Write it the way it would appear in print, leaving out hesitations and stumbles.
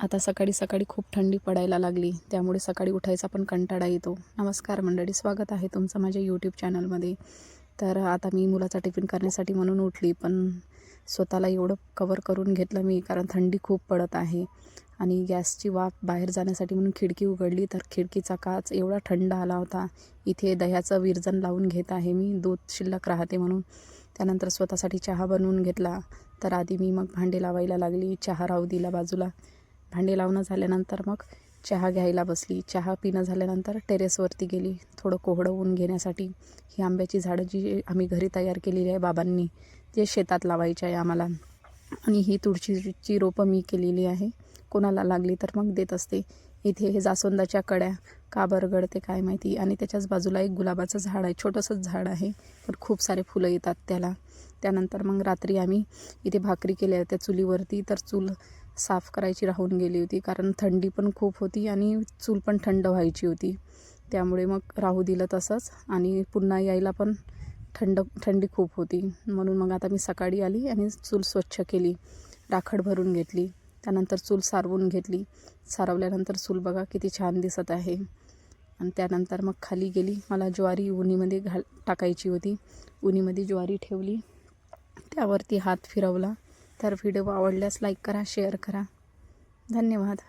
आता सकाळी सकाळी खूप थंडी पडायला लागली, त्यामुळे सकाळी उठायचा पण कंटाळा येतो. नमस्कार मंडळी, स्वागत आहे तुमचं माझ्या यूट्यूब चॅनलमध्ये. तर आता मी मुलाचा टिफिन करण्यासाठी म्हणून उठली, पण स्वतःला एवढं कवर करून घेतलं मी, कारण थंडी खूप पडत आहे. आणि गॅसची वाफ बाहेर जाण्यासाठी म्हणून खिडकी उघडली, तर खिडकीचा काच एवढा थंड आला होता. इथे दह्याचं विरजण लावून घेत आहे मी, दूध शिल्लक राहते म्हणून. त्यानंतर स्वतःसाठी चहा बनवून घेतला. तर आधी मी मग भांडे लावायला लागली, चहा राहू दिला बाजूला. भांडे लावणं झाल्यानंतर मग चहा घ्यायला बसली. चहा पिणं झाल्यानंतर टेरेसवरती गेली थोडं कोहळं ऊन घेण्यासाठी. ही आंब्याची झाडं जी आम्ही घरी तयार केलेली आहे बाबांनी, जे शेतात लावायचे आहे आम्हाला. आणि ही तुळशीची रोपं मी केलेली आहे, कोणाला लागली तर मग देत असते. इथे हे जास्वंदाच्या कड्या का बरगडते काय माहिती. आणि त्याच्याच बाजूला एक गुलाबाचं झाड आहे, छोटंसंच झाड आहे, पण खूप सारे फुलं येतात त्याला. त्यानंतर मग रात्री आम्ही इथे भाकरी केल्या होत्या चुलीवरती, तर चूल साफ करायची राहून गेली होती, कारण थंडी पण खूप होती आणि चूल पण थंड व्हायची होती. त्यामुळे मग राहू दिलं तसंच. आणि पुन्हा यायला पण थंडी खूप होती, म्हणून मग आता मी सकाळी आली आणि चूल स्वच्छ केली, राखड भरून घेतली. त्यानंतर चूल सारवून घेतली. सारवल्यानंतर चूल बघा किती छान दिसत आहे. आणि त्यानंतर मग खाली गेली, मला ज्वारी उन्हीमध्ये टाकायची होती. उन्हीमध्ये ज्वारी ठेवली, त्यावरती हात फिरवला. तर व्हिडिओ आवडल्यास लाईक करा, शेअर करा. धन्यवाद.